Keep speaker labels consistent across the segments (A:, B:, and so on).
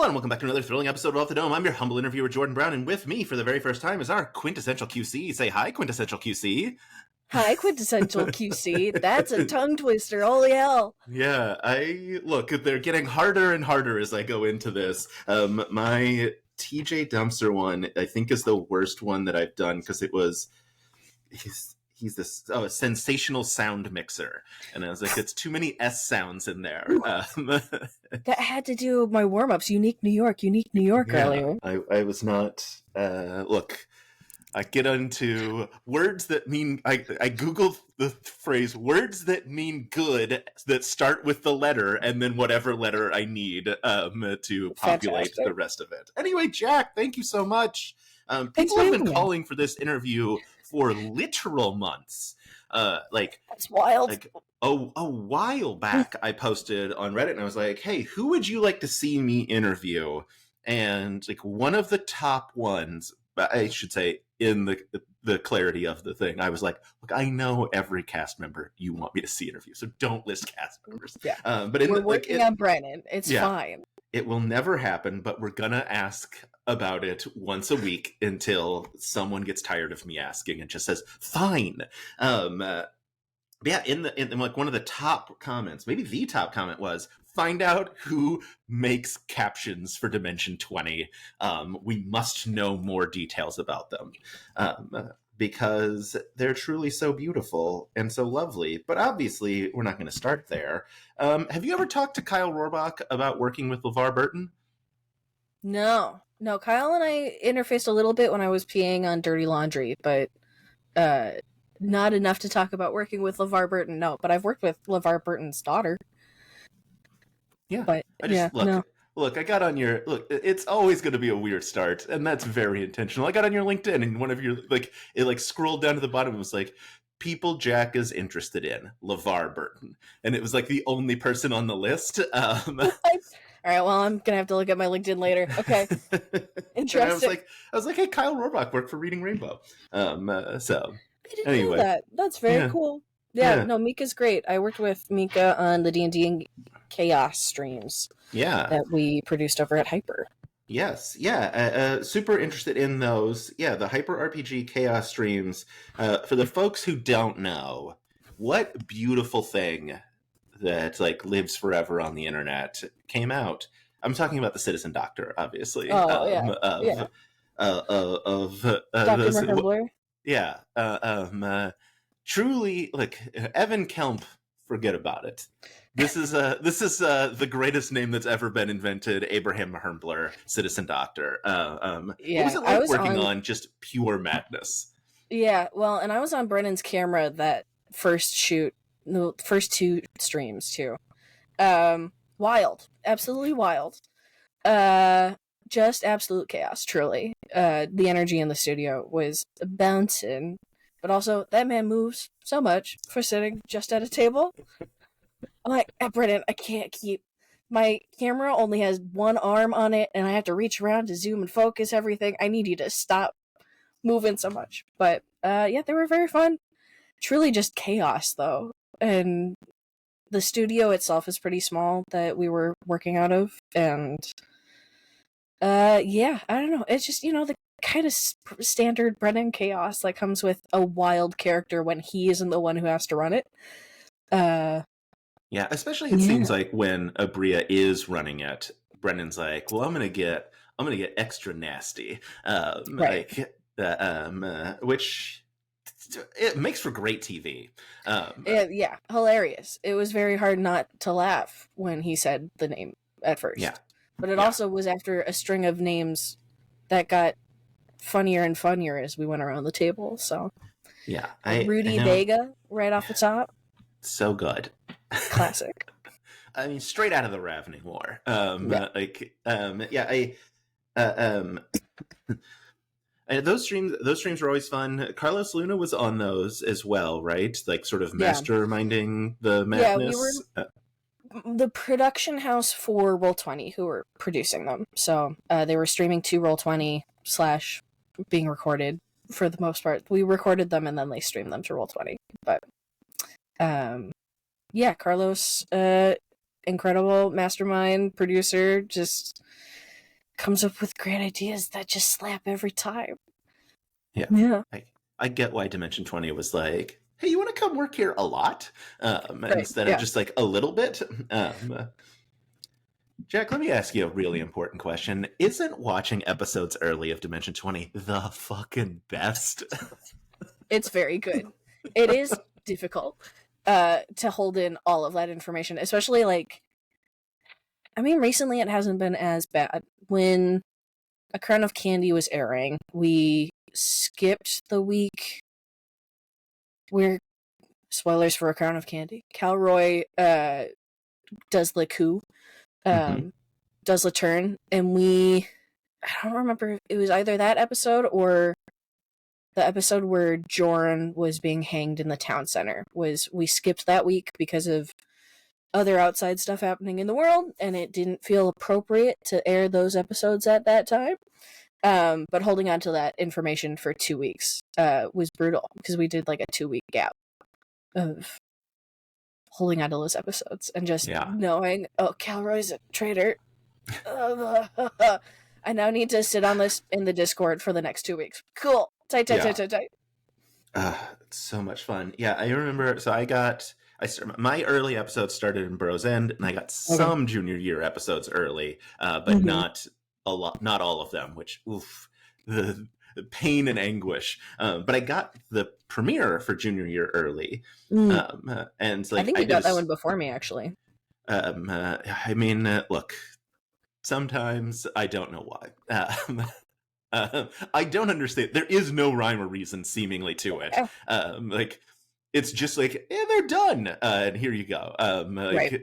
A: and welcome back to another thrilling episode of Off the Dome. I'm your humble interviewer, Jordan Brown, and with me for the very first time is our quintessential QC. Say hi, quintessential QC.
B: Hi, quintessential QC. That's a tongue twister. Holy hell.
A: Yeah, look, they're getting harder and harder as I go into this. My TJ Dumpster one, I think, is the worst one that I've done because he's this a sensational sound mixer, and I was like, it's too many S sounds in there.
B: That had to do with my warm-ups. Unique New York earlier.
A: I was not. Look, I get into words that mean. I googled the phrase "words that mean good" that start with the letter, and then whatever letter I need to populate the rest of it. Anyway, Jack, thank you so much. People have been calling for this interview for literal months.
B: That's wild.
A: Like a while back, I posted on Reddit and I was like, "Hey, who would you like to see me interview?" And like one of the top ones, I should say, in the clarity of the thing, I was like, "Look, I know every cast member you want me to see interview, so don't list cast members."
B: Yeah,
A: but
B: we're working on Brennan. It's fine.
A: It will never happen, but we're gonna ask about it once a week until someone gets tired of me asking and just says, fine. Yeah, in like one of the top comments, maybe the top comment was, find out who makes captions for Dimension 20. We must know more details about them. Because they're truly so beautiful and so lovely. But obviously, we're not going to start there. Have you ever talked to Kyle Rohrbach about working with LeVar Burton?
B: No, Kyle and I interfaced a little bit when I was peeing on Dirty Laundry, but not enough to talk about working with LeVar Burton. No, but I've worked with LeVar Burton's daughter.
A: Yeah,
B: but
A: Look, I got on your look. It's always going to be a weird start, and that's very intentional. I got on your LinkedIn, and one of your it scrolled down to the bottom and was like, people Jack is interested in, LeVar Burton, and it was like the only person on the list.
B: All right, well, I'm gonna have to look at my LinkedIn later. Okay, interesting.
A: I was like, hey, Kyle Rohrbach worked for Reading Rainbow. So
B: I didn't know that. That's very cool. Yeah, no, Mika's great. I worked with Mika on the D&D Chaos streams.
A: Yeah,
B: that we produced over at Hyper.
A: Yes, yeah, super interested in those. Yeah, the Hyper RPG Chaos streams. For the folks who don't know, what beautiful thing that lives forever on the internet came out. I'm talking about the Citizen Doctor, obviously.
B: Dr. Merhembler.
A: Yeah. Truly, Evan Kemp. Forget about it. This is the greatest name that's ever been invented. Abraham Merhembler, Citizen Doctor. What was it like working on just pure madness?
B: Yeah, well, and I was on Brennan's camera that first shoot. The first two streams too. Wild, absolutely wild. Just absolute chaos, truly. The energy in the studio was bouncing, but also that man moves so much for sitting just at a table. I'm like, Brennan, I can't keep my camera only has one arm on it, and I have to reach around to zoom and focus everything. I need you to stop moving so much. But they were very fun. Truly just chaos, though. And the studio itself is pretty small that we were working out of, and I don't know. It's just, the kind of standard Brennan chaos that comes with a wild character when he isn't the one who has to run it.
A: Yeah, especially it seems like when Abria is running it, Brennan's like, well, I'm gonna get extra nasty, right? Which it makes for great TV.
B: Hilarious. It was very hard not to laugh when he said the name at first.
A: Yeah.
B: But it also was after a string of names that got funnier and funnier as we went around the table. So
A: yeah,
B: Rudy Vega right off the top.
A: So good.
B: Classic.
A: I mean, straight out of the Ravening War. Those streams were always fun. Carlos Luna was on those as well, right? Sort of masterminding the madness.
B: Yeah, we were the production house for Roll20 who were producing them. So they were streaming to Roll20 / being recorded for the most part. We recorded them and then they streamed them to Roll20. But Carlos, incredible mastermind producer, just comes up with great ideas that just slap every time.
A: Yeah.
B: Yeah.
A: I get why Dimension 20 was like, hey, you want to come work here a lot? Instead of just like a little bit. Jack, let me ask you a really important question. Isn't watching episodes early of Dimension 20 the fucking best?
B: It's very good. It is difficult to hold in all of that information, especially like, I mean, recently it hasn't been as bad. When A Crown of Candy was airing, we skipped the week where, spoilers for A Crown of Candy, Calroy does the coup, does the turn, and I don't remember if it was either that episode or the episode where Joran was being hanged in the town center. We skipped that week because of other outside stuff happening in the world, and it didn't feel appropriate to air those episodes at that time. But holding on to that information for 2 weeks was brutal, because we did like a 2-week gap of holding on to those episodes and just knowing, oh, Calroy's a traitor. I now need to sit on this in the Discord for the next 2 weeks. Cool. Tight.
A: It's so much fun. Yeah, I remember. So my early episodes started in Bros End, and I got some junior year episodes early, but not a lot, not all of them. Which, the pain and anguish. But I got the premiere for junior year early, and like
B: I think you got that one before me, actually.
A: I mean, look. Sometimes I don't know why. I don't understand. There is no rhyme or reason, seemingly, to it. Like, it's just like, they're done, and here you go. But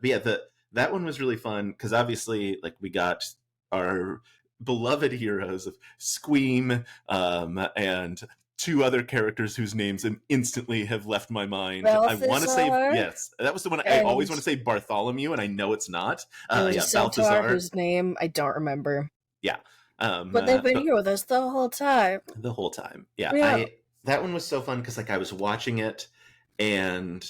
A: yeah, that one was really fun because obviously, like, we got our beloved heroes of Squeam and two other characters whose names instantly have left my mind.
B: Balthazar,
A: I want to say, yes, that was the one. I always want to say Bartholomew, and I know it's not.
B: Balthazar, whose name I don't remember.
A: Yeah.
B: But they've been here with us the whole time.
A: The whole time. Yeah. That one was so fun because like I was watching it and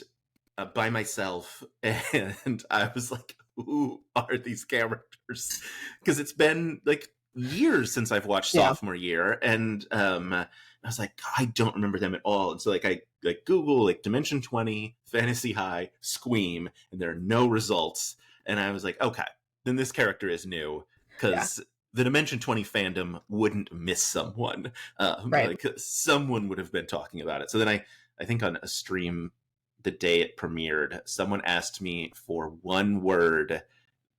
A: by myself, and I was like, who are these characters? Because it's been like years since I've watched sophomore year, and I was like, I don't remember them at all. And so like I like Google like Dimension 20, Fantasy High, Squeam, and there are no results. And I was like, okay, then this character is new because the Dimension 20 fandom wouldn't miss someone. Like someone would have been talking about it. So then I think on a stream the day it premiered, someone asked me for one word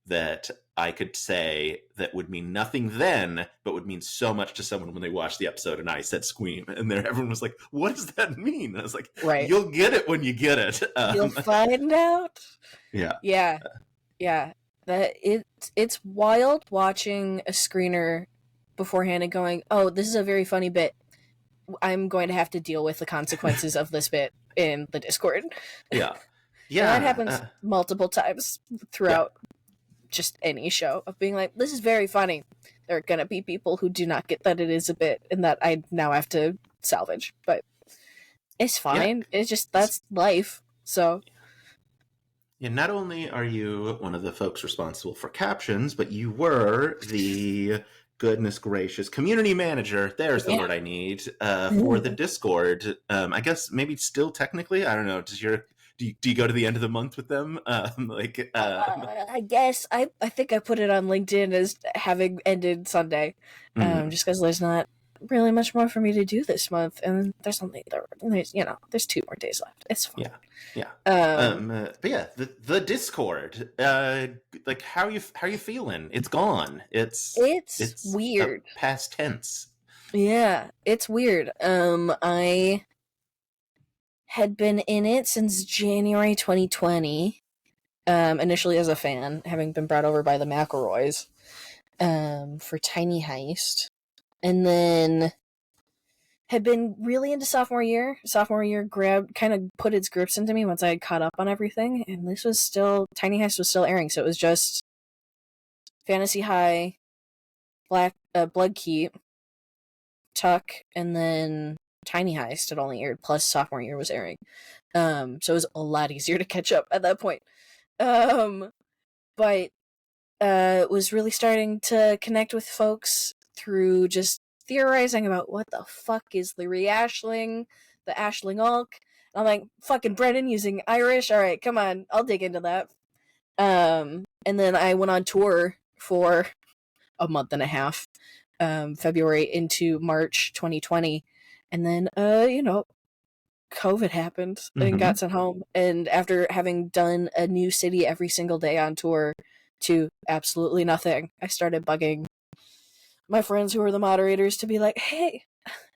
A: that I could say that would mean nothing then, but would mean so much to someone when they watched the episode. And I said Squeam. And there everyone was like, what does that mean? And I was like, you'll get it when you get it.
B: You'll find out.
A: Yeah.
B: That it's wild watching a screener beforehand and going, oh, this is a very funny bit. I'm going to have to deal with the consequences of this bit in the Discord.
A: Yeah.
B: And that happens multiple times throughout just any show, of being like, this is very funny. There are going to be people who do not get that it is a bit and that I now have to salvage. But it's fine. It's just, that's life. So...
A: Yeah, not only are you one of the folks responsible for captions, but you were the, goodness gracious, community manager, there's the word I need, for the Discord. I guess maybe still technically, I don't know, do you go to the end of the month with them?
B: I guess, I think I put it on LinkedIn as having ended Sunday, just because there's not really much more for me to do this month, and there's 2 more days left. It's fine.
A: Yeah. But yeah, the Discord. Like how are you feeling? It's gone. It's
B: weird.
A: Past tense.
B: Yeah, it's weird. I had been in it since January 2020. Initially as a fan, having been brought over by the McElroys, for Tiny Heist. And then had been really into sophomore year. Sophomore year kind of put its grips into me once I had caught up on everything. And this was still, Tiny Heist was still airing. So it was just Fantasy High, Bloodkeep, Tuck, and then Tiny Heist had only aired, plus sophomore year was airing. So it was a lot easier to catch up at that point. But was really starting to connect with folks through just theorizing about what the fuck is the re-ashling, the ashling alk. I'm like, fucking Brennan using Irish. All right, come on, I'll dig into that. And then I went on tour for a month and a half, February into March 2020, and then COVID happened and got sent home. And after having done a new city every single day on tour to absolutely nothing, I started bugging my friends who were the moderators to be like, hey,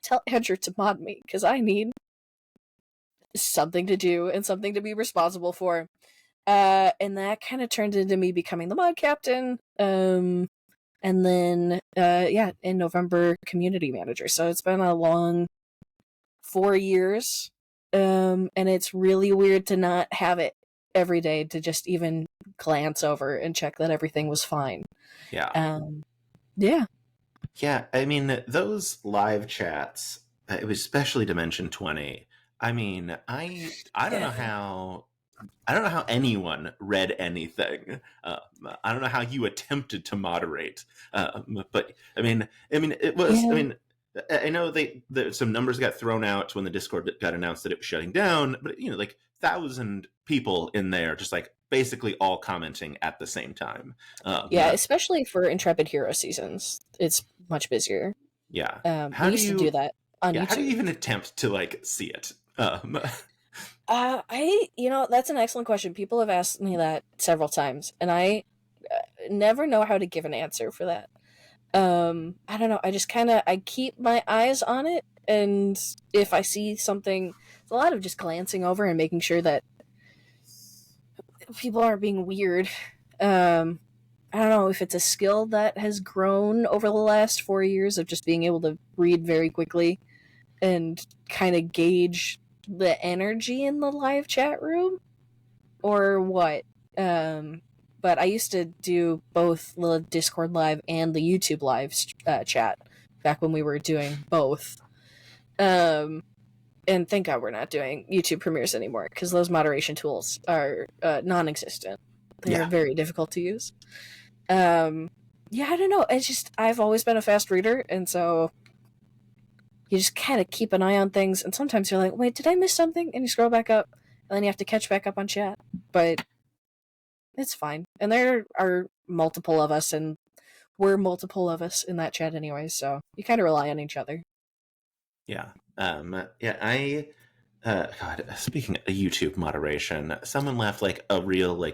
B: tell Andrew to mod me because I need something to do and something to be responsible for. And that kind of turned into me becoming the mod captain. And then, in November, community manager. So it's been a long 4 years. And it's really weird to not have it every day to just even glance over and check that everything was fine.
A: Yeah.
B: Yeah.
A: Yeah, I mean, those live chats, it was especially Dimension 20. I mean, I don't know how anyone read anything. I don't know how you attempted to moderate. But I mean, it was. I mean, I know some numbers got thrown out when the Discord got announced that it was shutting down. But 1,000 people in there, just like basically all commenting at the same time.
B: Especially for Intrepid Hero seasons, it's much busier.
A: Yeah.
B: We used to do that on YouTube.
A: How do you even attempt to see it?
B: That's an excellent question. People have asked me that several times, and I never know how to give an answer for that. I don't know. I just I keep my eyes on it, and if I see something, it's a lot of just glancing over and making sure that people aren't being weird. I don't know if it's a skill that has grown over the last 4 years of just being able to read very quickly and kind of gauge the energy in the live chat room or what. But I used to do both the Discord live and the YouTube live chat back when we were doing both. And thank God we're not doing YouTube premieres anymore because those moderation tools are non-existent. They're very difficult to use. I don't know. It's just I've always been a fast reader, and so you just kind of keep an eye on things. And sometimes you're like, "Wait, did I miss something?" And you scroll back up, and then you have to catch back up on chat. But it's fine. And there are multiple of us, and we're multiple of us in that chat anyway. So you kind of rely on each other.
A: Yeah. God, speaking of YouTube moderation, someone left a real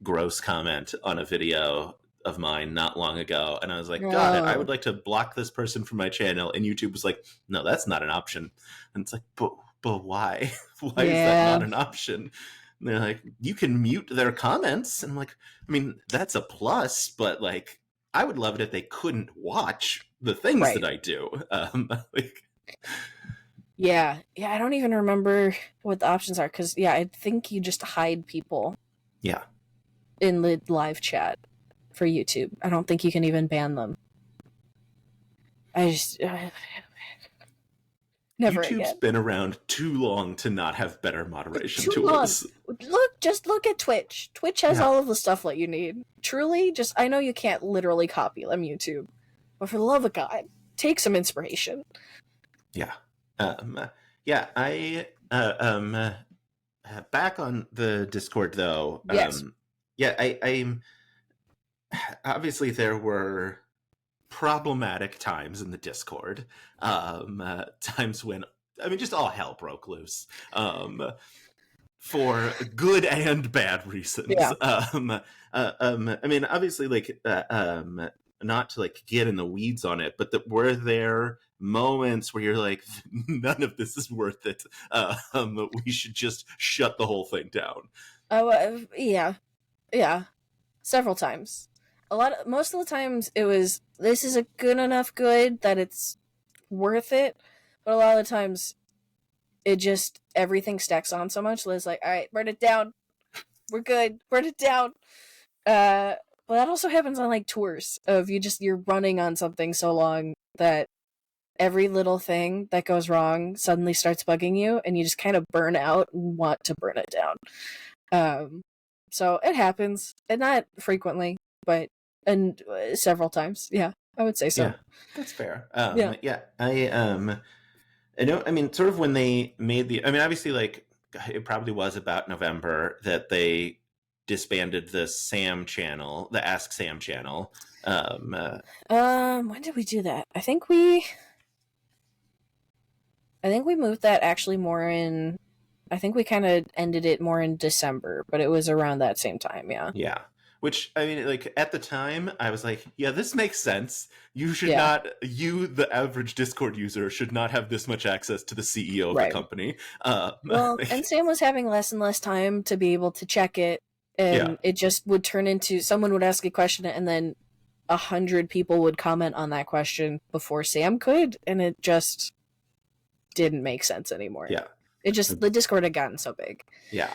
A: gross comment on a video of mine not long ago, and I was like, God, I would like to block this person from my channel, and YouTube was like, no, that's not an option. And it's like, but why? Why is that not an option? And they're like, you can mute their comments. And I'm like, I mean, that's a plus, but I would love it if they couldn't watch the things that I do.
B: Yeah, I don't even remember what the options are because I think you just hide people.
A: Yeah.
B: In the live chat for YouTube, I don't think you can even ban them. I just never
A: YouTube's
B: again.
A: Been around too long to not have better moderation tools.
B: Look at Twitch. Twitch has all of the stuff that you need. Truly, I know you can't literally copy them, YouTube, but for the love of God, take some inspiration.
A: Yeah. Back on the Discord though.
B: Yes.
A: I'm obviously there were problematic times in the Discord. Times when just all hell broke loose. For good and bad reasons.
B: Yeah.
A: Obviously not to get in the weeds on it, but were there moments where you're like, none of this is worth it? We should just shut the whole thing down.
B: Oh, yeah, several times. Most of the times it was, this is a good enough good that it's worth it, but a lot of the times it just, everything stacks on so much. Liz like, all right, burn it down. We're good. Burn it down. But that also happens on tours of you're running on something so long that every little thing that goes wrong suddenly starts bugging you and you just kind of burn out and want to burn it down. So it happens, and not frequently, but and several times. Yeah, I would say so.
A: Yeah, that's fair.
B: Yeah.
A: Yeah, I know. I mean, sort of when they made the. I mean, obviously, like it probably was about November that they disbanded the Sam channel, the Ask Sam channel.
B: When did we do that? I think we moved that actually more in. I think we kind of ended it more in December, but it was around that same time. Yeah.
A: Yeah. Which, I mean, like, at the time, I was like, yeah, this makes sense. You should
B: Yeah.
A: not, you, the average Discord user, should not have this much access to the CEO of
B: Right.
A: the company.
B: Well, and Sam was having less and less time to be able to check it, and
A: Yeah.
B: it just would turn into someone would ask a question, and then 100 people would comment on that question before Sam could, and it just didn't make sense anymore.
A: Yeah.
B: The Discord had gotten so big.
A: Yeah.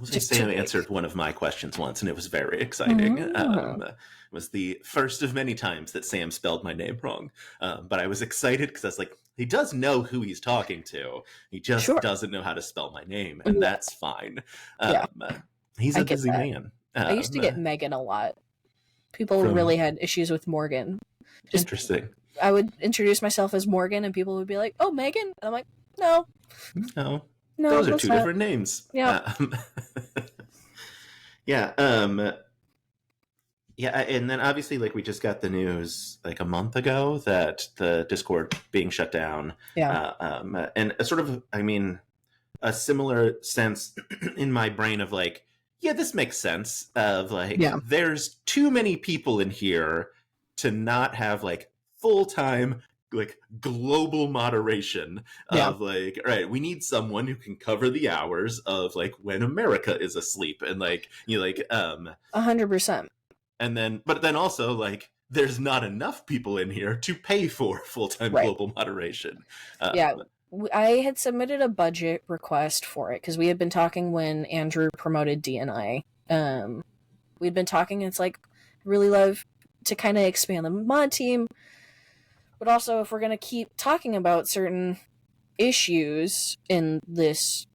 B: Just
A: Sam
B: too big.
A: answered one of my questions once, and it was very exciting.
B: Mm.
A: It was the first of many times that Sam spelled my name wrong. But I was excited because I was like, he does know who he's talking to. He just
B: Sure.
A: doesn't know how to spell my name, and
B: Yeah.
A: that's fine.
B: Yeah.
A: He's
B: I
A: a
B: get
A: busy
B: that.
A: man.
B: I used to get Megan a lot. People
A: From-
B: really had issues with Morgan.
A: Interesting.
B: I would introduce myself as Morgan, and people would be like, "Oh, Megan," and I'm like, "No,
A: No.
B: no,
A: Those are
B: that's
A: two
B: not."
A: different names.
B: Yeah.
A: Yeah. Yeah, and then obviously, like, we just got the news like a month ago that the Discord being shut down.
B: Yeah.
A: And a sort of, I mean, a similar sense in my brain of like, yeah, this makes sense. Of like,
B: Yeah.
A: there's too many people in here to not have like full-time like global moderation of like, all right, we need someone who can cover the hours of like when America is asleep and like, you know, like
B: 100%.
A: and then but then also like there's not enough people in here to pay for full-time
B: Right.
A: global moderation.
B: Yeah. I had submitted a budget request for it because we had been talking when Andrew promoted DNI. We'd been talking, and it's like, really love to kind of expand the mod team, but also if we're going to keep talking about certain issues in this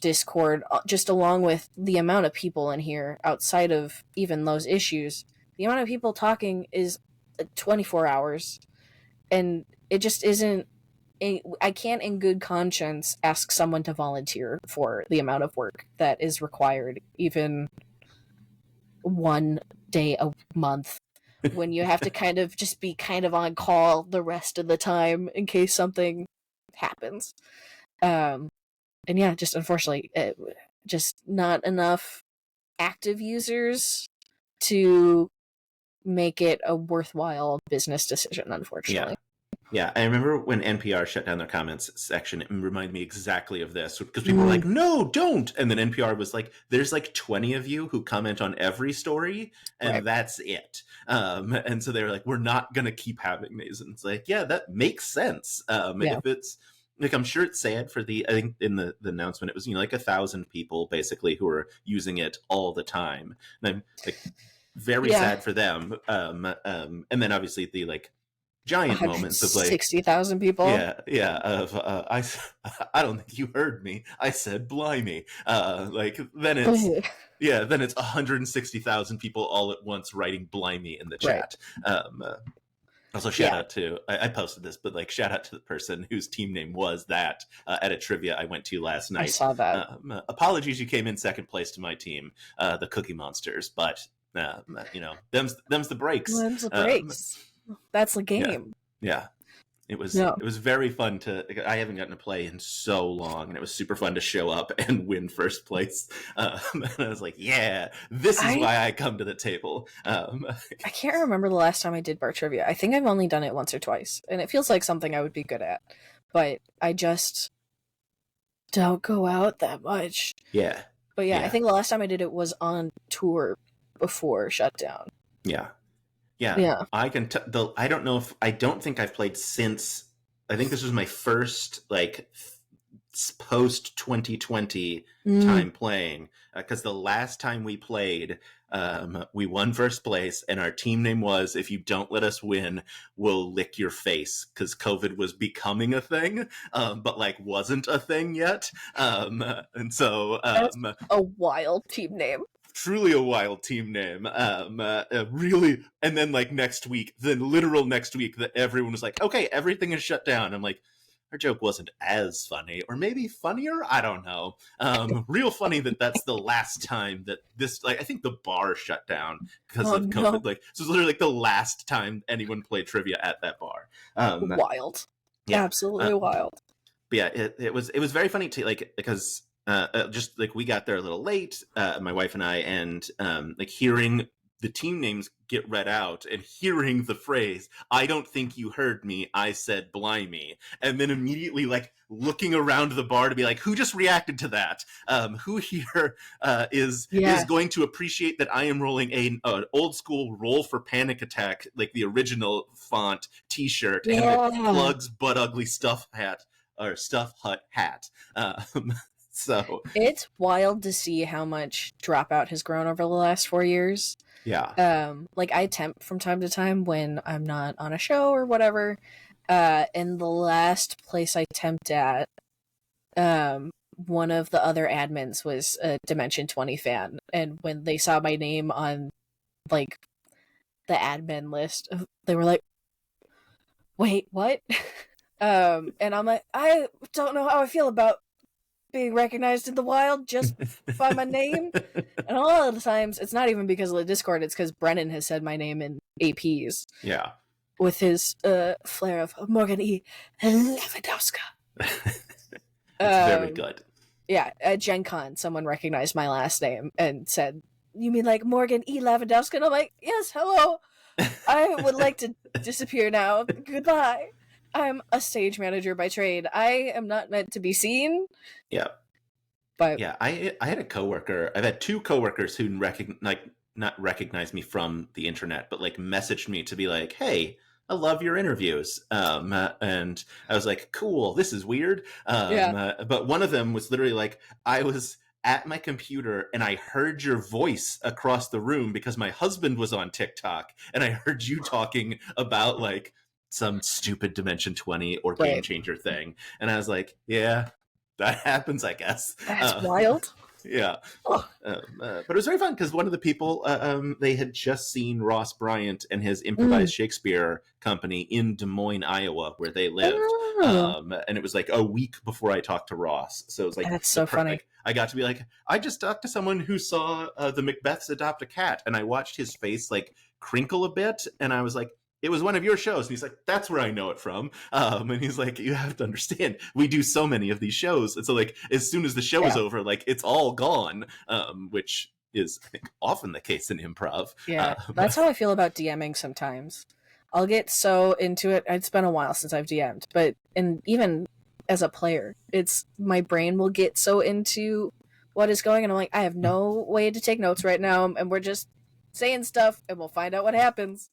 B: Discord, just along with the amount of people in here outside of even those issues, the amount of people talking is 24 hours, and it just isn't. I can't in good conscience ask someone to volunteer for the amount of work that is required, even one day a month, when you have to kind of just be kind of on call the rest of the time in case something happens. And yeah, just unfortunately, just not enough active users to make it a worthwhile business decision, unfortunately.
A: Yeah, I remember when NPR shut down their comments section, it reminded me exactly of this because people were like, no, don't. And then NPR was like, there's like 20 of you who comment on every story, and that's it. And so they were like, we're not going to keep having these. And it's like, yeah, that makes sense. If it's like, I'm sure it's sad for I think in the announcement, it was, you know, like 1,000 people basically who are using it all the time. And I'm like, very sad for them. And then obviously the like, giant moments of like
B: 60,000 people.
A: Of I don't think you heard me. I said blimey. Like then it's then it's 160,000 people all at once writing blimey in the chat. Also shout out to I posted this, but like shout out to the person whose team name was that at a trivia I went to last night.
B: I saw that.
A: Apologies, you came in second place to my team, the Cookie Monsters, but you know, them's the breaks.
B: Them's the breaks. That's the game.
A: Yeah. It was very fun I haven't gotten to play in so long, and it was super fun to show up and win first place. And I was like, yeah, this is why I come to the table.
B: I can't remember the last time I did bar trivia. I think I've only done it once or twice, and it feels like something I would be good at, but I just don't go out that much.
A: Yeah.
B: But I think the last time I did it was on tour before shutdown.
A: Yeah. I can. I don't know if I don't think I've played since. I think this was my first like post 2020 time playing because the last time we played, we won first place, and our team name was "If you don't let us win, we'll lick your face," because COVID was becoming a thing, but like wasn't a thing yet. And so
B: that's a wild team name.
A: truly a wild team name. Really, and then like next week, the literal next week, that everyone was like, okay, everything is shut down. I'm like, our joke wasn't as funny, or maybe funnier. I don't know. Real funny that that's the last time that this, like, I think the bar shut down because
B: Oh
A: of
B: no.
A: COVID. Like, so it's literally like the last time anyone played trivia at that bar.
B: Wild.
A: Yeah.
B: Absolutely wild.
A: But yeah, it was very funny to like, because just like we got there a little late, my wife and I, and like hearing the team names get read out and hearing the phrase, "I don't think you heard me, I said blimey," and then immediately like looking around the bar to be like, who just reacted to that? Who here is going to appreciate that I am rolling an old school Roll for Panic Attack, like the original font T-shirt, and a Plugs Butt Ugly Stuff hat or Stuff Hut hat. So
B: it's wild to see how much Dropout has grown over the last 4 years.
A: Yeah.
B: Like I temp from time to time when I'm not on a show or whatever. And the last place I temped at, one of the other admins was a Dimension 20 fan, and when they saw my name on like the admin list, they were like, "Wait, what?" And I'm like, I don't know how I feel about being recognized in the wild just by my name. And a lot of the times, it's not even because of the Discord, it's because Brennan has said my name in APs.
A: Yeah.
B: With his flair of Morgan E. Lavandowska.
A: It's very good.
B: Yeah, at Gen Con, someone recognized my last name and said, "You mean like Morgan E. Lavandowska?" And I'm like, "Yes, hello. I would like to disappear now. Goodbye. I'm a stage manager by trade. I am not meant to be seen."
A: Yeah.
B: But
A: yeah, I had a coworker. I've had two coworkers who not recognize me from the internet, but like messaged me to be like, "Hey, I love your interviews." And I was like, "Cool, this is weird." But one of them was literally like, I was at my computer and I heard your voice across the room because my husband was on TikTok and I heard you talking about like some stupid Dimension 20 or Game Changer thing. And I was like, yeah, that happens, I guess.
B: That's wild.
A: Yeah. But it was very fun because one of the people, they had just seen Ross Bryant and his improvised Shakespeare company in Des Moines, Iowa, where they lived. And it was like a week before I talked to Ross. So it was like,
B: that's so funny.
A: Like, I got to be like, I just talked to someone who saw the Macbeths Adopt a Cat, and I watched his face like crinkle a bit, and I was like, it was one of your shows. And he's like, that's where I know it from. And he's like, you have to understand, we do so many of these shows. And so like, as soon as the show is over, like it's all gone, which is, I think, often the case in improv.
B: Yeah, that's how I feel about DMing sometimes. I'll get so into it. It's been a while since I've DM'd, but even as a player, it's my brain will get so into what is going, and I'm like, I have no way to take notes right now, and we're just saying stuff, and we'll find out what happens.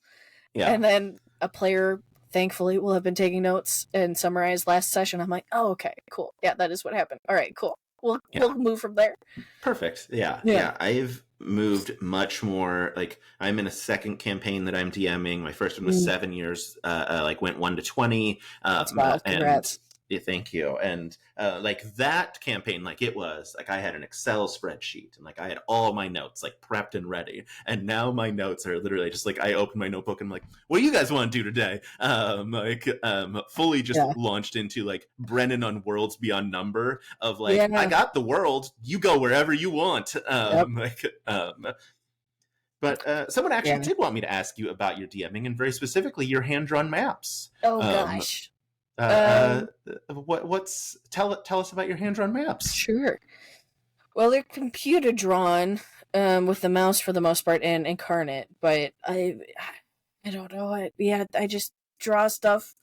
B: Yeah. And then a player, thankfully, will have been taking notes and summarized last session. I'm like, oh, okay, cool. Yeah, that is what happened. All right, cool. We'll move from there.
A: Perfect. Yeah. I've moved much more. Like, I'm in a second campaign that I'm DMing. My first one was 7 years. Like, went 1 to 20.
B: That's wild. Congrats.
A: Yeah, thank you. And like that campaign, like it was like I had an Excel spreadsheet and like I had all my notes like prepped and ready. And now my notes are literally just like I open my notebook and I'm like, what do you guys want to do today? Fully just launched into like Brennan on Worlds Beyond Number of like, I got the world, you go wherever you want. But someone actually did want me to ask you about your DMing and very specifically your hand-drawn maps.
B: Oh gosh.
A: Tell us about your hand-drawn maps.
B: Sure. Well, they're computer drawn, with the mouse for the most part and Incarnate, but I don't know. I just draw stuff.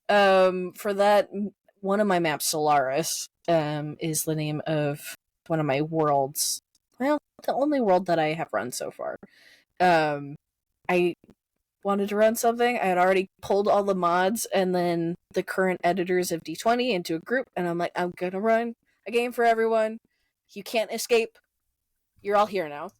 B: For that, one of my maps, Solaris, is the name of one of my worlds. Well, the only world that I have run so far. I wanted to run something. I had already pulled all the mods and then the current editors of D20 into a group, and I'm like, I'm gonna run a game for everyone. You can't escape. You're all here now.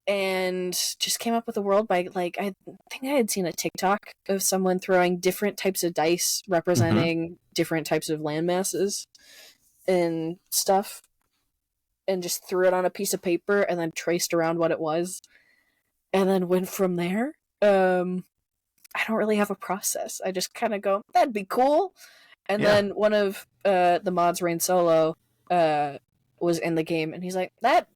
B: And just came up with a world by, like, I think I had seen a TikTok of someone throwing different types of dice representing different types of land masses and stuff. and just threw it on a piece of paper and then traced around what it was and then went from there. I don't really have a process. I just kind of go, that'd be cool. And then one of the mods, Rain Solo, was in the game, and he's like, that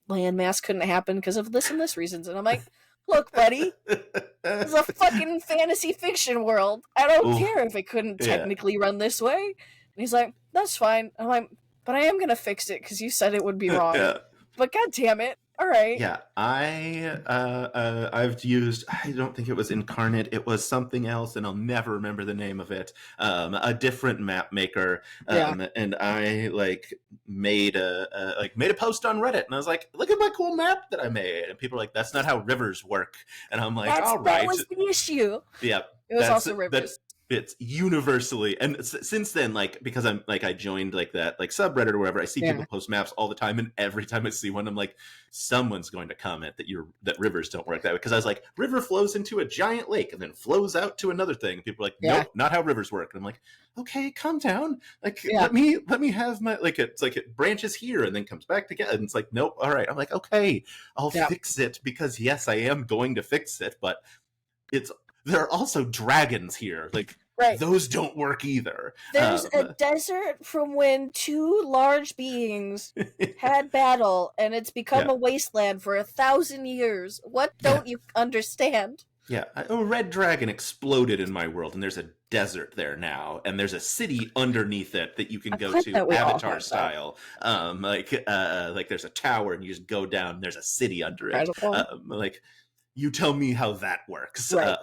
B: landmass couldn't happen because of this and this reasons. And I'm like, look, buddy, it's a fucking fantasy fiction world. I don't care if it couldn't technically run this way. And he's like, that's fine. I'm like, but I am going to fix it because you said it would be wrong. But god damn it. All right.
A: Yeah, I've used, I don't think it was Incarnate, it was something else, and I'll never remember the name of it. A different map maker, and I made a post on Reddit, and I was like, "Look at my cool map that I made," and people are like, "That's not how rivers work," and I'm like, "All right."
B: That was the issue.
A: Yeah,
B: it was also rivers.
A: It's universally, and since then, because I'm I joined that subreddit or whatever, I see people post maps all the time, and every time I see one, I'm like, someone's going to comment that rivers don't work that way, because I was like, river flows into a giant lake and then flows out to another thing. People are like, nope, not how rivers work. And I'm like, okay, calm down. Let me have my it branches here and then comes back together. And it's like, nope, all right. I'm like, okay, I'll fix it, because yes, I am going to fix it, but there are also dragons here. Those don't work either.
B: There's a desert from when two large beings had battle, and it's become a wasteland for 1,000 years. What don't you understand?
A: Yeah, a red dragon exploded in my world, and there's a desert there now, and there's a city underneath it that you can go to, Avatar style. There's a tower, and you just go down, and there's a city under it. You tell me how that works.
B: Right.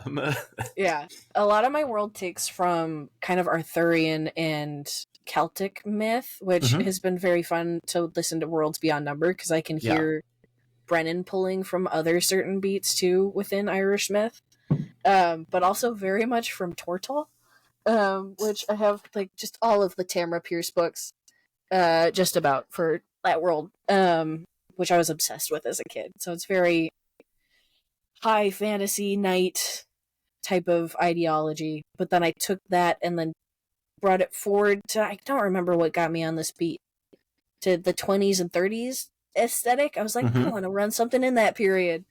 B: Yeah. A lot of my world takes from kind of Arthurian and Celtic myth, which has been very fun to listen to Worlds Beyond Number, because I can hear Brennan pulling from other certain beats too within Irish myth. But also very much from Tortal, which I have just all of the Tamra Pierce books just about for that world, which I was obsessed with as a kid. So it's very high fantasy knight type of ideology, but then I took that and then brought it forward to, I don't remember what got me on this beat, to the 20s and 30s aesthetic. I was like, I want to run something in that period,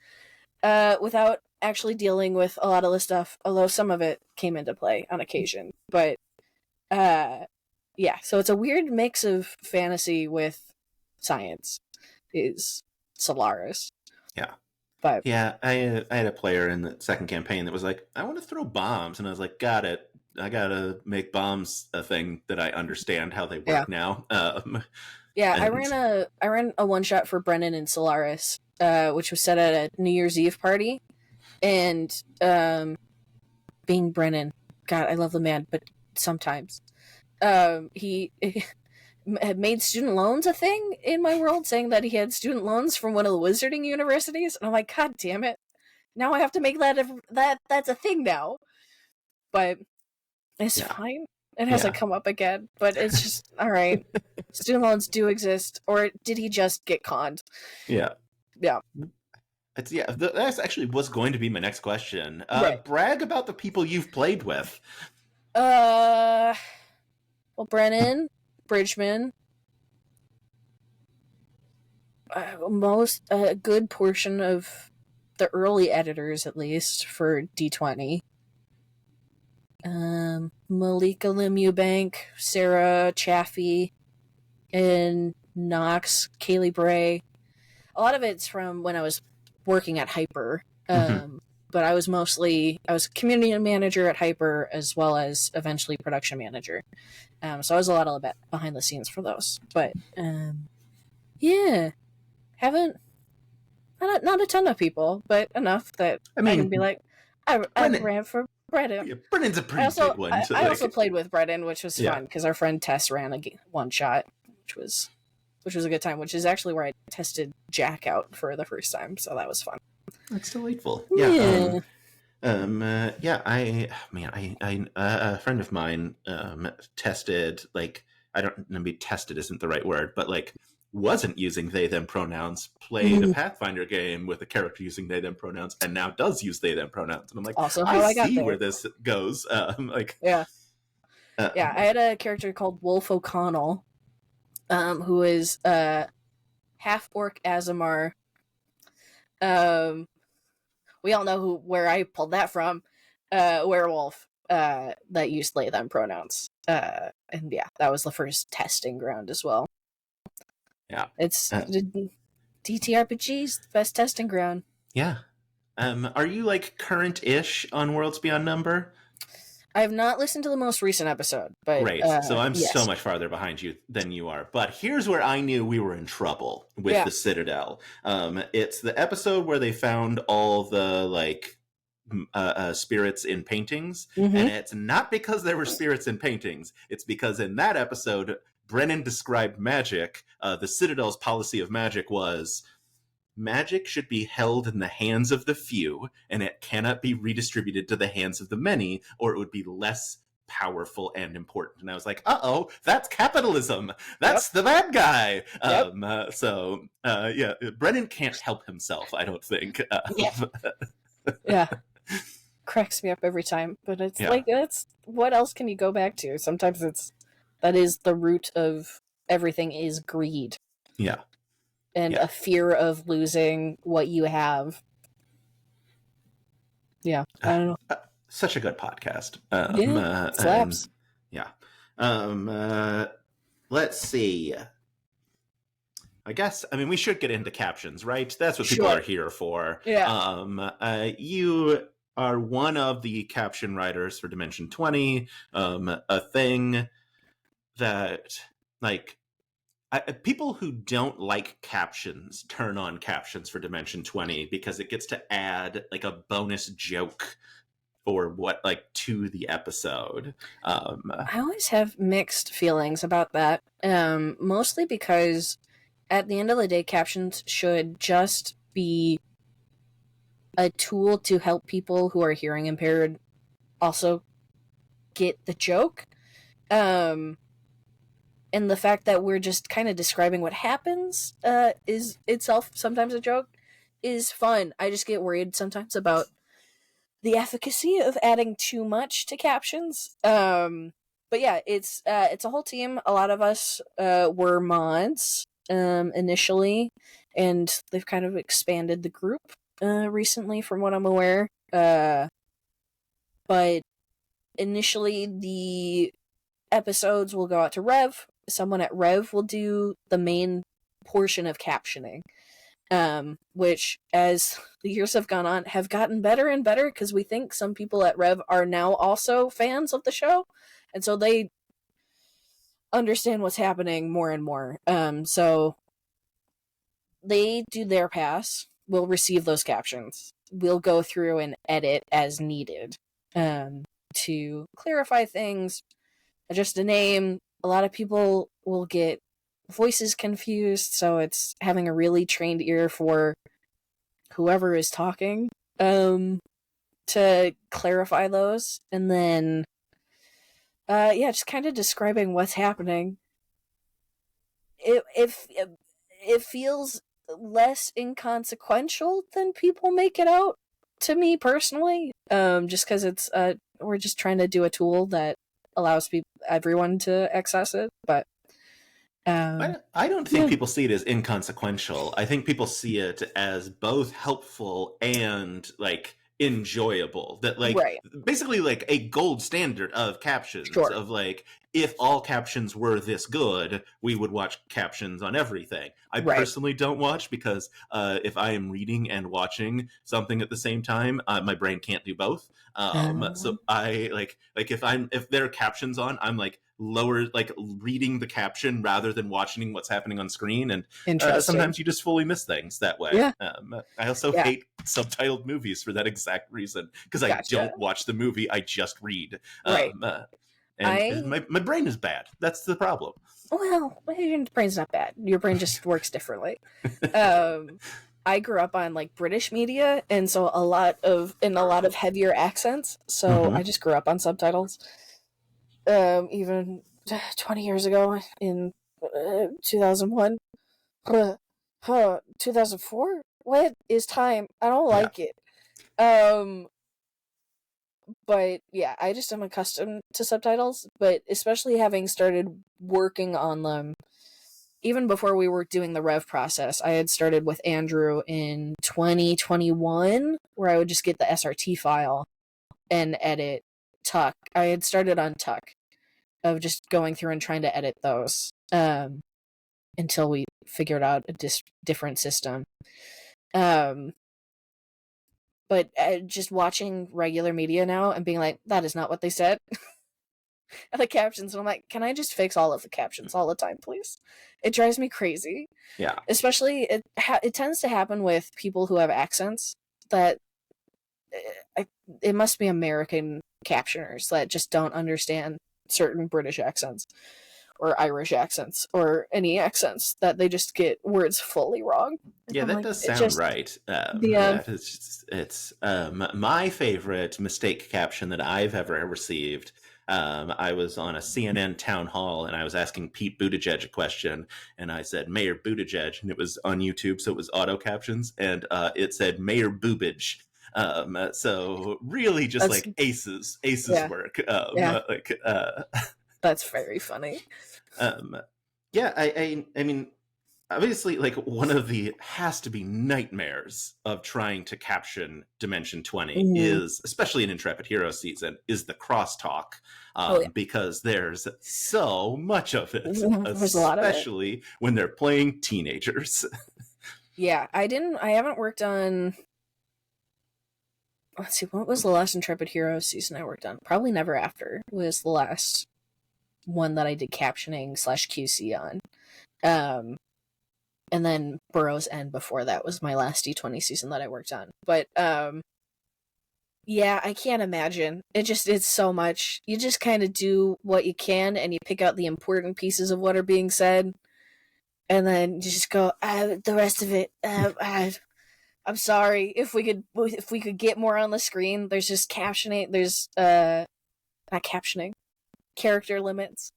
B: without actually dealing with a lot of the stuff, although some of it came into play on occasion. But so it's a weird mix of fantasy with science is Solaris. But
A: yeah, I had a player in the second campaign that was like, I want to throw bombs, and I was like, got it. I gotta make bombs a thing that I understand how they work now.
B: I ran a one shot for Brennan and Solaris, which was set at a New Year's Eve party, and being Brennan, God, I love the man, but sometimes he had made student loans a thing in my world, saying that he had student loans from one of the wizarding universities, and I'm like, god damn it, now I have to make that's a thing now. But it's fine, it hasn't come up again, but it's just all right. Student loans do exist, or did he just get conned?
A: That actually was going to be my next question. Brag about the people you've played with.
B: Well, Brennan, Bridgman, a good portion of the early editors, at least for D20. Malika Lim Eubank, Sarah Chaffee, and Knox, Kaylee Bray. A lot of it's from when I was working at Hyper. But I was community manager at Hyper, as well as eventually production manager. So I was a lot of behind the scenes for those. But haven't not a ton of people, but enough that I can be like, I ran for Brennan.
A: Yeah, Brennan's a pretty big one.
B: I also played with Brennan, which was fun because our friend Tess ran a one shot, which was a good time. Which is actually where I tested Jack out for the first time, so that was fun.
A: That's delightful.
B: Yeah.
A: A friend of mine tested, maybe tested isn't the right word, but wasn't using they them pronouns, played a Pathfinder game with a character using they them pronouns, and now does use they them pronouns. And I'm like,
B: also how I got
A: see
B: there.
A: Where this goes. I
B: had a character called Wolf O'Connell, who is half-orc Azamar. We all know where I pulled that from. Werewolf that used they them pronouns. And yeah, that was the first testing ground as well.
A: Yeah.
B: It's DTRPG's the best testing ground.
A: Yeah. Are you like current-ish on Worlds Beyond Number?
B: I have not listened to the most recent episode, but
A: Great. So I'm
B: yes.
A: so much farther behind you than you are. But here's where I knew we were in trouble with the Citadel. It's the episode where they found all the like spirits in paintings, and it's not because there were spirits in paintings. It's because in that episode, Brennan described magic. The Citadel's policy of magic was, magic should be held in the hands of the few, and it cannot be redistributed to the hands of the many, or it would be less powerful and important. And I was like, uh-oh, that's capitalism. That's the bad guy. Brennan can't help himself, I don't think.
B: Yeah. Cracks me up every time. But it's like, that's what else can you go back to? Sometimes that is the root of everything is greed.
A: Yeah.
B: And a fear of losing what you have. Yeah, I don't know.
A: Such a good podcast.
B: Slaps.
A: Let's see. I mean, we should get into captions, right? That's what people are here for.
B: Yeah.
A: You are one of the caption writers for Dimension 20, a thing that, like, people who don't like captions turn on captions for Dimension 20 because it gets to add like a bonus joke or to the episode.
B: I always have mixed feelings about that. Mostly because at the end of the day, captions should just be a tool to help people who are hearing impaired also get the joke. And the fact that we're just kind of describing what happens is itself sometimes a joke is fun. I just get worried sometimes about the efficacy of adding too much to captions. But yeah, it's a whole team. A lot of us were mods initially, and they've kind of expanded the group recently from what I'm aware. But initially the episodes will go out to Rev. Someone at Rev will do the main portion of captioning, which, as the years have gone on, have gotten better and better because we think some people at Rev are now also fans of the show, and so they understand what's happening more and more. So they do their pass. We'll receive those captions. We'll go through and edit as needed to clarify things, adjust a name. A lot of people will get voices confused, so it's having a really trained ear for whoever is talking to clarify those, and then just kind of describing what's happening. It feels less inconsequential than people make it out to me personally, just because it's we're just trying to do a tool that allows everyone to access it, but
A: I don't think people see it as inconsequential. I think people see it as both helpful and like enjoyable. That basically like a gold standard of captions of like, if all captions were this good, we would watch captions on everything. I personally don't watch because if I am reading and watching something at the same time, my brain can't do both. So I like if there are captions on, I'm like reading the caption rather than watching what's happening on screen, and sometimes you just fully miss things that way. I also hate subtitled movies for that exact reason, because I don't watch the movie, I just read. And my brain is bad. That's the problem.
B: Well, your brain's not bad. Your brain just works differently. I grew up on like British media, and so a lot of heavier accents. So I just grew up on subtitles. Even 20 years ago in 2001, 2004. What is time? I don't like it. But yeah, I just am accustomed to subtitles, but especially having started working on them, even before we were doing the rev process, I had started with Andrew in 2021, where I would just get the SRT file and edit Tuck. I had started on Tuck, of just going through and trying to edit those until we figured out a different system. But just watching regular media now and being like, that is not what they said. The captions, and I'm like, can I just fix all of the captions all the time, please? It drives me crazy.
A: Yeah.
B: Especially, it tends to happen with people who have accents that it must be American captioners that just don't understand certain British accents or Irish accents or any accents, that they just get words fully wrong.
A: Yeah,
B: I'm
A: that
B: like,
A: does sound right.
B: Yeah.
A: It's my favorite mistake caption that I've ever received. I was on a CNN town hall and I was asking Pete Buttigieg a question, and I said Mayor Buttigieg, and it was on YouTube, so it was auto captions, and it said Mayor Boobage. So really just
B: That's,
A: like aces
B: yeah.
A: work.
B: Yeah.
A: Like
B: That's very funny.
A: Yeah, I mean, obviously, like, one of the has to be nightmares of trying to caption Dimension 20 is, especially in Intrepid Hero season, is the crosstalk. Because there's so much of it,
B: There's a lot of it.
A: especially when they're playing teenagers.
B: Yeah, I haven't worked on, let's see, what was the last Intrepid Hero season I worked on? Probably Never After was the last one that I did captioning / QC on. And then Burrow's End before that was my last D20 season that I worked on. But yeah, I can't imagine. It's so much. You just kind of do what you can, and you pick out the important pieces of what are being said, and then you just go, the rest of it, I'm sorry. If we could get more on the screen, there's just captioning. There's not captioning, character limits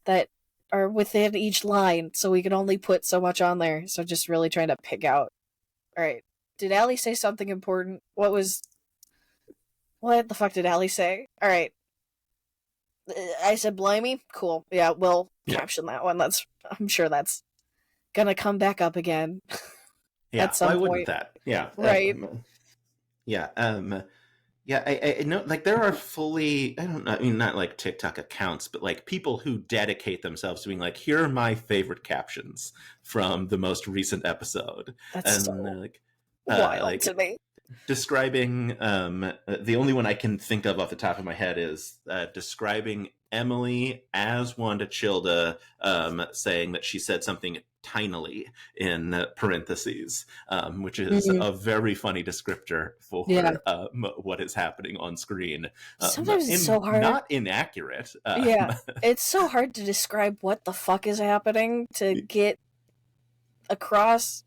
B: that are within each line, so we can only put so much on there. So just really trying to pick out. All right, did Allie say something important? What the fuck did Allie say? All right, I said blimey. Cool. Yeah, we'll caption that one. I'm sure that's gonna come back up again.
A: Yeah,
B: at some
A: why
B: point.
A: wouldn't that? Yeah,
B: right.
A: Yeah, yeah, I know, like, there are fully, I don't know, I mean, not like TikTok accounts, but like people who dedicate themselves to being like, here are my favorite captions from the most recent episode.
B: That's
A: and
B: so
A: like,
B: wild to me.
A: Describing, the only one I can think of off the top of my head is describing Emily as Wanda Childa, saying that she said something tinily in parentheses, which is a very funny descriptor for what is happening on screen.
B: Sometimes it's so hard.
A: Not inaccurate.
B: Yeah, it's so hard to describe what the fuck is happening to get across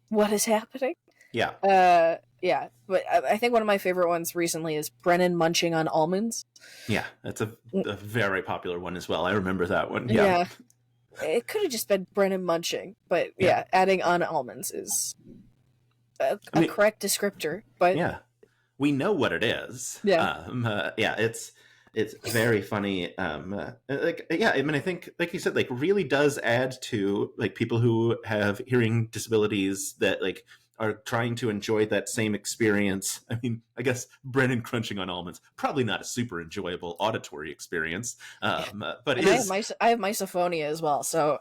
B: what is happening.
A: Yeah.
B: Yeah, but I think one of my favorite ones recently is Brennan munching on almonds.
A: Yeah, that's a very popular one as well. I remember that one.
B: Yeah. It could have just been Brennan munching, but yeah, adding on almonds is a correct descriptor. But
A: yeah, we know what it is.
B: Yeah.
A: Yeah, it's very funny. Like, yeah, I mean, I think, like you said, like, really does add to like people who have hearing disabilities that like are trying to enjoy that same experience. I mean, I guess Brennan crunching on almonds, probably not a super enjoyable auditory experience, but
B: I have misophonia as well, so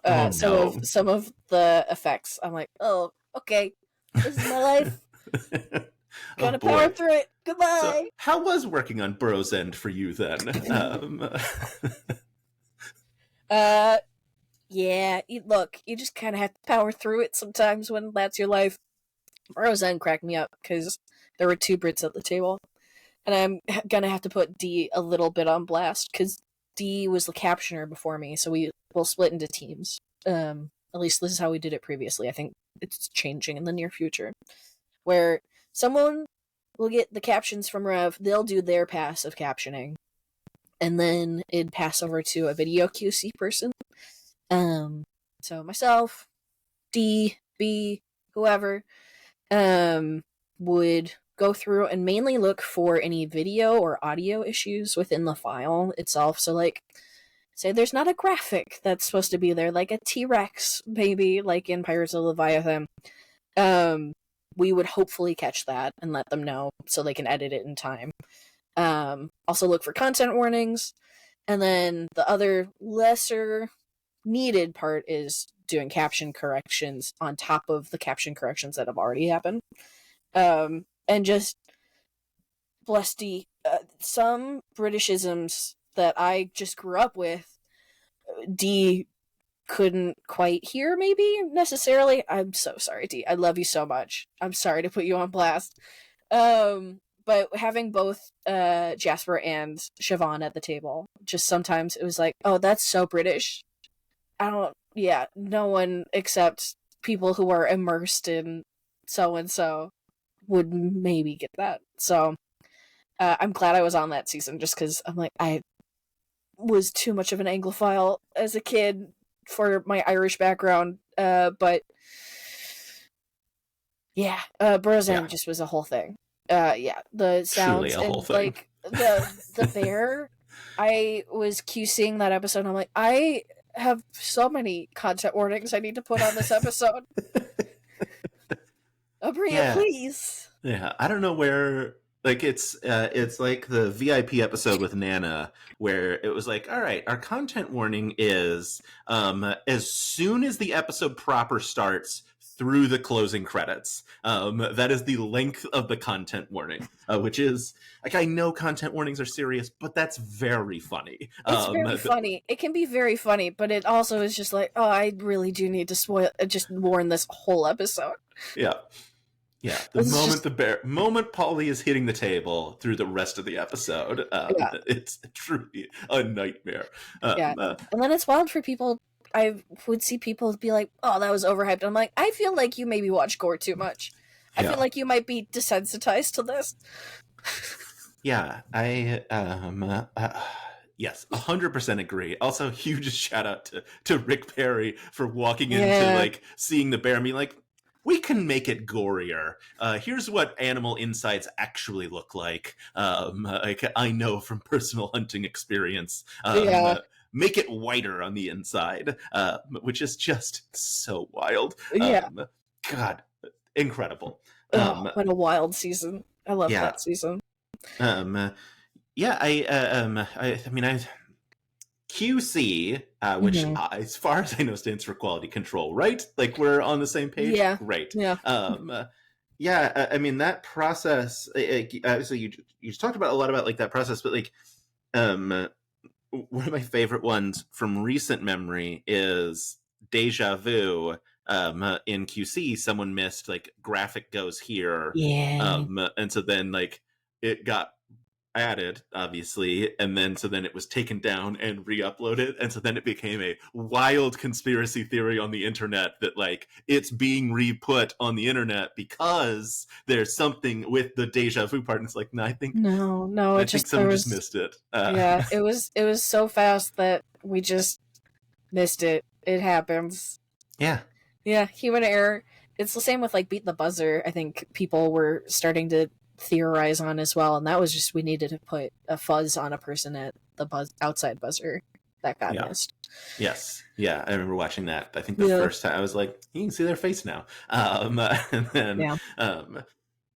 B: some of the effects, I'm like, oh, okay, this is my life. Gotta power through it. Goodbye.
A: So how was working on Burrow's End for you then?
B: Yeah, look, you just kind of have to power through it sometimes when that's your life. Burrow's End cracked me up because there were two Brits at the table, and I'm gonna have to put D a little bit on blast because D was the captioner before me, so we'll split into teams. At least this is how we did it previously. I think it's changing in the near future, where someone will get the captions from Rev, they'll do their pass of captioning, and then it'd pass over to a video QC person. So myself, D, B, whoever, would go through and mainly look for any video or audio issues within the file itself. So, like, say there's not a graphic that's supposed to be there, like a T-Rex, maybe, like in Pirates of Leviathan, we would hopefully catch that and let them know so they can edit it in time. Also look for content warnings. And then the other lesser needed part is doing caption corrections on top of the caption corrections that have already happened. And just some Britishisms that I just grew up with, D couldn't quite hear maybe necessarily. I'm so sorry, D. I love you so much. I'm sorry to put you on blast. But having both Jasper and Siobhan at the table, just sometimes it was like, oh, that's so British. No one except people who are immersed in so-and-so would maybe get that. So I'm glad I was on that season just because I'm like, I was too much of an Anglophile as a kid for my Irish background. But yeah, Brozang just was a whole thing. The sounds and like the bear. I was QCing that episode and I'm like, I have so many content warnings I need to put on this episode. Abria, please.
A: Yeah, I don't know where. Like it's like the VIP episode with Nana where it was like, all right, our content warning is as soon as the episode proper starts through the closing credits. That is the length of the content warning, which is like, I know content warnings are serious, but that's very funny.
B: It's very funny. It can be very funny, but it also is just like, oh, I really do need to just warn this whole episode.
A: Yeah. Yeah, the moment Polly is hitting the table through the rest of the episode, it's truly a nightmare.
B: And then it's wild for people. I would see people be like, "Oh, that was overhyped." I'm like, I feel like you maybe watch gore too much. I feel like you might be desensitized to this.
A: Yeah, yes, 100% agree. Also, huge shout out to Rick Perry for walking into like seeing the bear and being like, we can make it gorier. Here's what animal insides actually look like. I know from personal hunting experience. Make it whiter on the inside, which is just so wild. God, incredible.
B: What a wild season. I love that season.
A: QC, which as far as I know stands for quality control, right? Like we're on the same page?
B: Yeah.
A: Great.
B: Yeah.
A: I mean, that process, so you talked about a lot about like that process, but like one of my favorite ones from recent memory is Deja Vu. In QC, someone missed like graphic goes here. And so then like it got added, obviously, and then it was taken down and re-uploaded, and so then it became a wild conspiracy theory on the internet that like it's being re-put on the internet because there's something with the deja vu part. And it's like, no, I think someone just missed it.
B: It was so fast that we just missed it. It happens. Human error. It's the same with like Beat the Buzzer. I think people were starting to theorize on as well, and that was just we needed to put a fuzz on a person at the outside buzzer that got missed.
A: I remember watching that. I think the first time I was like, you can see their face now. And then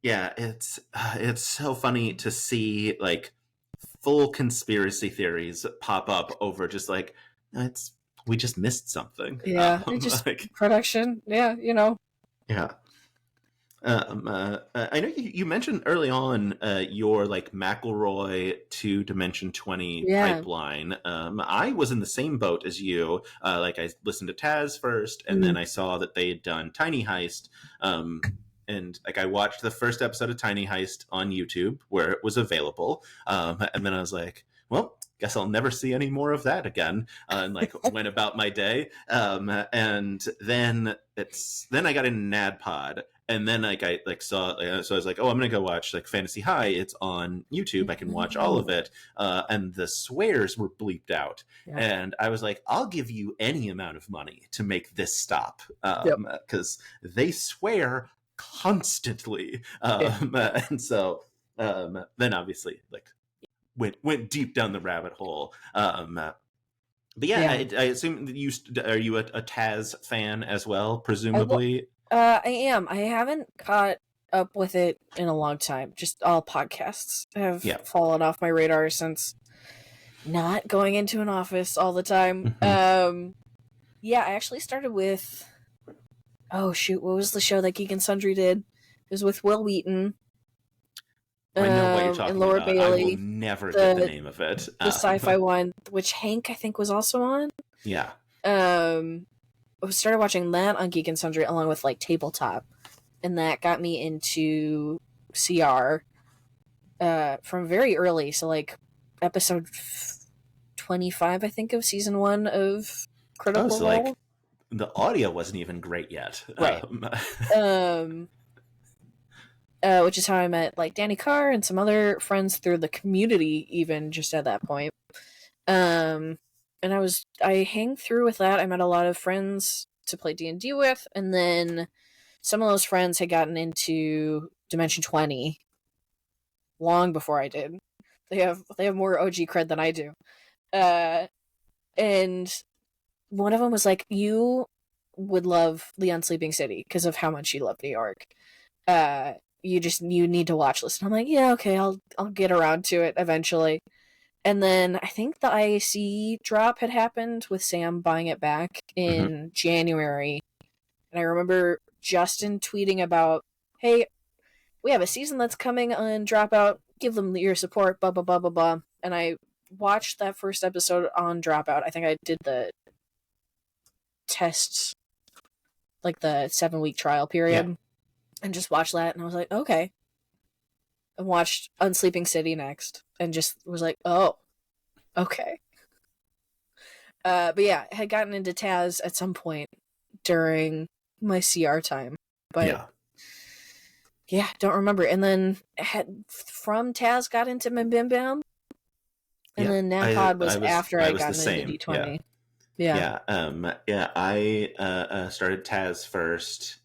A: it's so funny to see like full conspiracy theories pop up over just like we just missed something.
B: Just like production.
A: I know you mentioned early on your like McElroy to Dimension 20 pipeline. I was in the same boat as you. Like I listened to Taz first, and then I saw that they had done Tiny Heist. And like I watched the first episode of Tiny Heist on YouTube where it was available. And then I was like, well, guess I'll never see any more of that again. And like went about my day. And then I got in NADPOD. And then like I like saw, so I was like, oh, I'm gonna go watch like Fantasy High. It's on YouTube. I can watch all of it. And the swears were bleeped out. And I was like, I'll give you any amount of money to make this stop, because they swear constantly. And so then obviously like went deep down the rabbit hole. But yeah,
B: Yeah.
A: I assume that are you a Taz fan as well?
B: I lo-
A: Presumably,
B: I am. I haven't caught up with it in a long time. Just all podcasts have
A: yeah.
B: fallen off my radar since not going into an office all the time.
A: Hmm.
B: Yeah, I actually started with, oh shoot, what was the show that Geek and Sundry did? It was with Will Wheaton,
A: I know what you're
B: and
A: talking
B: Laura
A: about. I will
B: Bailey,
A: never get the
B: the
A: name of it.
B: the sci-fi one, which Hank I think was also on.
A: Yeah.
B: Um, I started watching that on Geek and Sundry along with like Tabletop, and that got me into CR from very early. So like episode 25, I think, of season 1 of
A: Oh,
B: Critical
A: so like
B: Role.
A: the audio wasn't even great yet.
B: Right. Um, which is how I met like Danny Carr and some other friends through the community, even just at that point. And I hang through with that. I met a lot of friends to play D&D with, and then some of those friends had gotten into Dimension 20 long before I did. They have more OG cred than I do. And one of them was like, "You would love The Unsleeping City because of how much you love New York. Uh, you need to watch this." And I'm like, "Yeah, okay, I'll get around to it eventually." And then I think the IAC drop had happened with Sam buying it back
A: Hmm.
B: in January. And I remember Justin tweeting about, "Hey, we have a season that's coming on Dropout. Give them your support, blah, blah, blah, blah, blah." And I watched that first episode on Dropout. I think I did the tests, like the 7-week trial
A: Yeah.
B: period, and just watched that. And I was like, okay. And watched Unsleeping City next, and just was like, oh, okay. But yeah, I had gotten into Taz at some point during my CR time, but
A: Yeah.
B: yeah, don't remember. And then had from Taz got into Bim Bam, and
A: Yeah.
B: then Napod was after
A: I
B: I
A: was the
B: gotten into
A: same. Yeah.
B: D20. Yeah.
A: Yeah. Yeah. I started Taz first.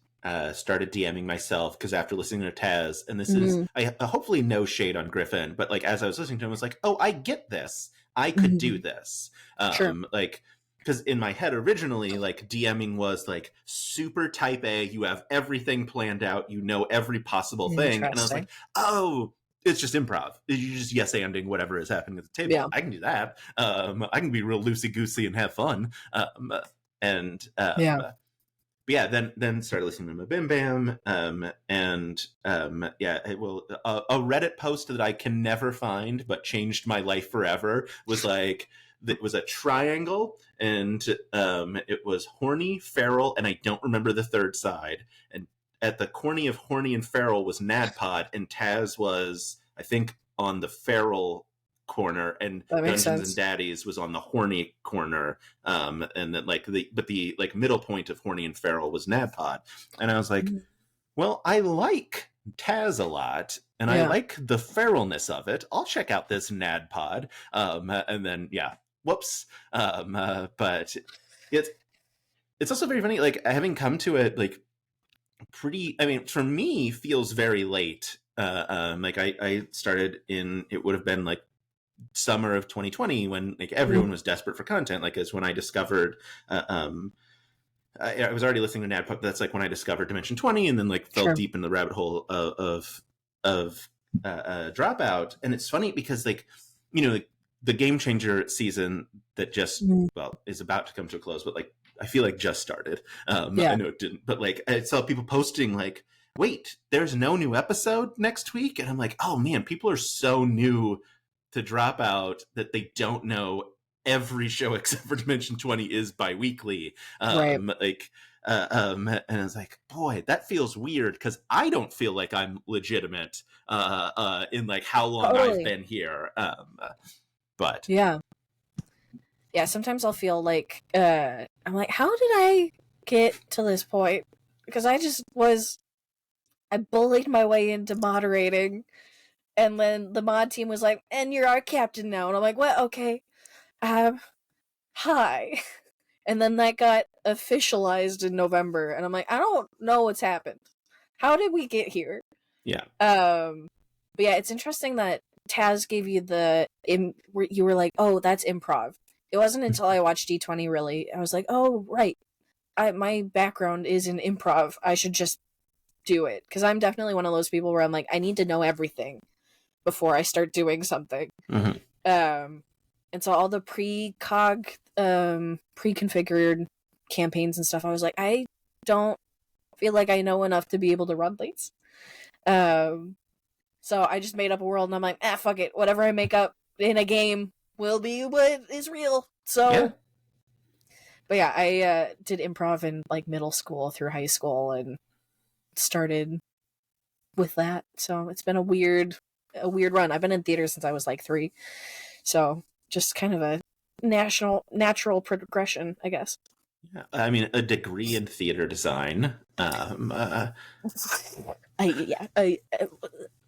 A: Started DMing myself because after listening to Taz, and this is
B: Mm-hmm.
A: I hopefully no shade on Griffin, but like as I was listening to him, I was like, oh, I get this. I could do
B: Mm-hmm.
A: this.
B: Sure.
A: Like because in my head originally, like DMing was like super type A. You have everything planned out. You know every possible thing, and I was
B: Interesting.
A: like, oh, it's just improv. You're just yes anding whatever is happening at the table.
B: Yeah.
A: I can do that. I can be real loosey goosey and have fun. And
B: Yeah.
A: but yeah, then started listening to Bim Bam, and yeah, it will a Reddit post that I can never find but changed my life forever was like it was a triangle, and it was horny, feral, and I don't remember the third side. And at the corny of horny and feral was Nadpod, and Taz was I think on the feral corner, and
B: That makes
A: Dungeons and
B: sense.
A: Daddies was on the horny corner, and then like the like middle point of horny and feral was Nadpod, and I was like, well, I like Taz a lot, and I
B: Yeah.
A: like the feralness of it. I'll check out this Nadpod, and then yeah, whoops, but it's also very funny, like having come to it like pretty. I mean, for me, feels very late. Like I started in it would have been like summer of 2020 when like everyone was desperate for content, like as when I discovered I was already listening to NADPUP, but that's like when I discovered Dimension 20 and then like fell
B: Sure.
A: deep in the rabbit hole of Dropout. And it's funny because like like, the Game Changer season that just well is about to come to a close, but like I feel like just started.
B: Yeah.
A: I know it didn't, but like I saw people posting like, wait, there's no new episode next week, and I'm like, oh man, people are so new to Dropout that they don't know every show except for Dimension 20 is bi-weekly.
B: Right.
A: Like and I was like, boy, that feels weird because I don't feel like I'm legitimate in like how long I've
B: Totally.
A: been here. But
B: Yeah. Yeah, sometimes I'll feel like I'm like, how did I get to this point? Because I bullied my way into moderating, and then the mod team was like, "And you're our captain now." And I'm like, "What? Okay. Hi." And then that got officialized in November, and I'm like, I don't know what's happened. How did we get here?
A: yeah.
B: But yeah, it's interesting that Taz gave you you were like, oh, that's improv. It wasn't until I watched D20 really, I was like, oh, right. My background is in improv. I should just do it. Because I'm definitely one of those people where I'm like, I need to know everything before I start doing something.
A: Mm-hmm.
B: And so all the pre-configured campaigns and stuff, I was like, I don't feel like I know enough to be able to run things. So I just made up a world, and I'm like, fuck it. Whatever I make up in a game will be what is real. So,
A: Yeah.
B: But yeah, I did improv in like middle school through high school, and started with that. So it's been a weird run. I've been in theater since I was like 3, so just kind of a natural progression, I guess.
A: Yeah. I mean, a degree in theater design.
B: I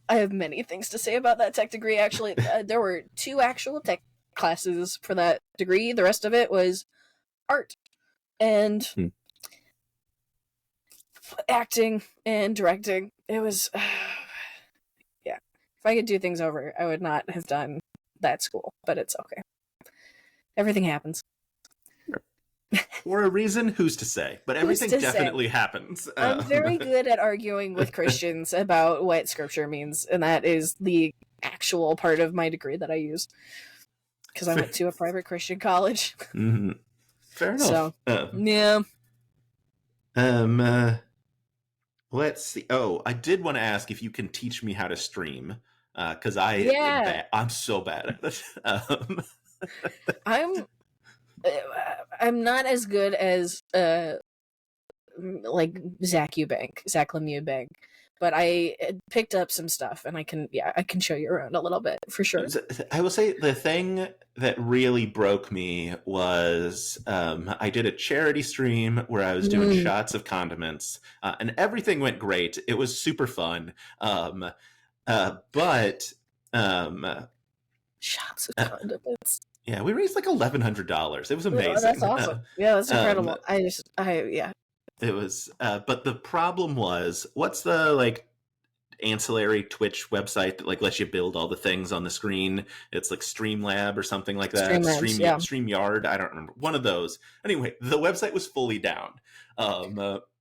B: have many things to say about that tech degree. Actually, there were 2 actual tech classes for that degree. The rest of it was art and acting and directing. It was, yeah. If I could do things over, I would not have done that school, but it's okay. Everything happens.
A: For a reason, who's to say? But everything definitely happens.
B: I'm very good at arguing with Christians about what scripture means, and that is the actual part of my degree that I use. Because I went to a private Christian college.
A: Mm-hmm. Fair enough.
B: So, yeah.
A: Let's see. Oh, I did want to ask if you can teach me how to stream, because I'm so bad at it.
B: I'm not as good as like Zach Lemieux, but I picked up some stuff, and I can show you around a little bit for sure.
A: I will say the thing that really broke me was I did a charity stream where I was doing shots of condiments, and everything went great. It was super fun, but
B: shots of condiments.
A: Yeah, we raised like $1,100. It was amazing.
B: Oh, that's awesome. Yeah, that's incredible.
A: It was, but the problem was, what's the like ancillary Twitch website that like lets you build all the things on the screen? It's like Streamlab or something like that. StreamYard. I don't remember. One of those. Anyway, the website was fully down.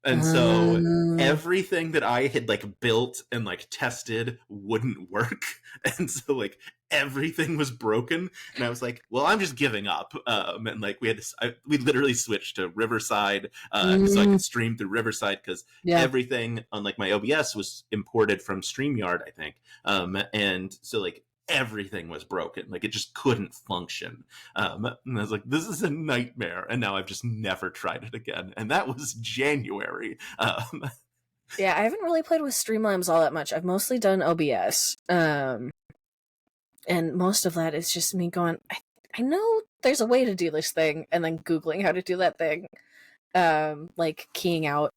A: And so everything that I had like built and like tested wouldn't work. And so like everything was broken. And I was like, well, I'm just giving up. And like we literally switched to Riverside so I could stream through Riverside because everything on like my OBS was imported from StreamYard, I think. And so like everything was broken. Like it just couldn't function. And I was like, this is a nightmare. And now I've just never tried it again. And that was January.
B: Yeah, I haven't really played with Streamlabs all that much. I've mostly done OBS. And most of that is just me going, I know there's a way to do this thing, and then Googling how to do that thing. Like keying out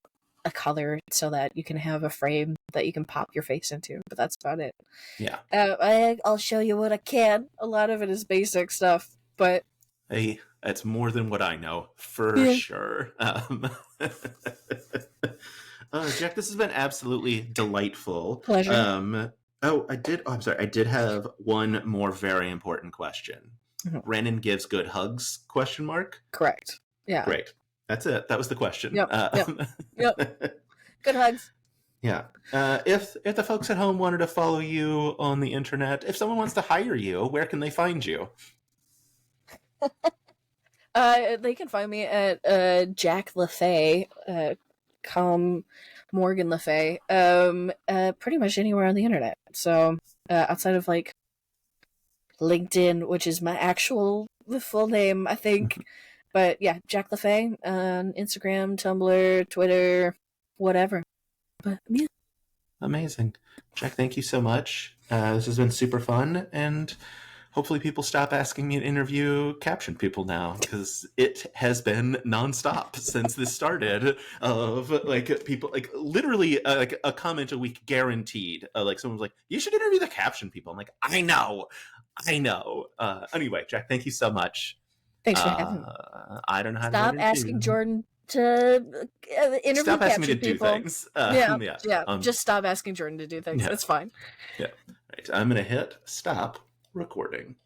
B: a color so that you can have a frame that you can pop your face into, but that's about it.
A: Yeah.
B: I'll show you what I can. A lot of it is basic stuff, but
A: hey, that's more than what I know for sure. Jack, this has been absolutely delightful.
B: Pleasure.
A: I'm sorry. I did have one more very important question. Brennan gives good hugs? ?
B: Correct. Yeah.
A: Great. That's it. That was the question.
B: Yep. Good hugs.
A: Yeah. If the folks at home wanted to follow you on the internet, if someone wants to hire you, where can they find you?
B: They can find me at Jack LaFay, Morgan LaFay, pretty much anywhere on the internet. So outside of like LinkedIn, which is my actual full name, I think. But yeah, Jack LaFay on Instagram, Tumblr, Twitter, whatever. But yeah.
A: Amazing. Jack, thank you so much. This has been super fun, and hopefully people stop asking me to interview caption people now, because it has been nonstop since this started of like people like literally like a comment a week guaranteed. Like someone was like, you should interview the caption people. I'm like, I know. Anyway, Jack, thank you so much.
B: Thanks for having me.
A: I don't know how
B: Stop
A: to
B: asking Jordan to interview
A: stop asking me to
B: people.
A: Do things.
B: Just stop asking Jordan to do things.
A: Yeah.
B: It's fine.
A: Yeah. Right. I'm going to hit stop recording.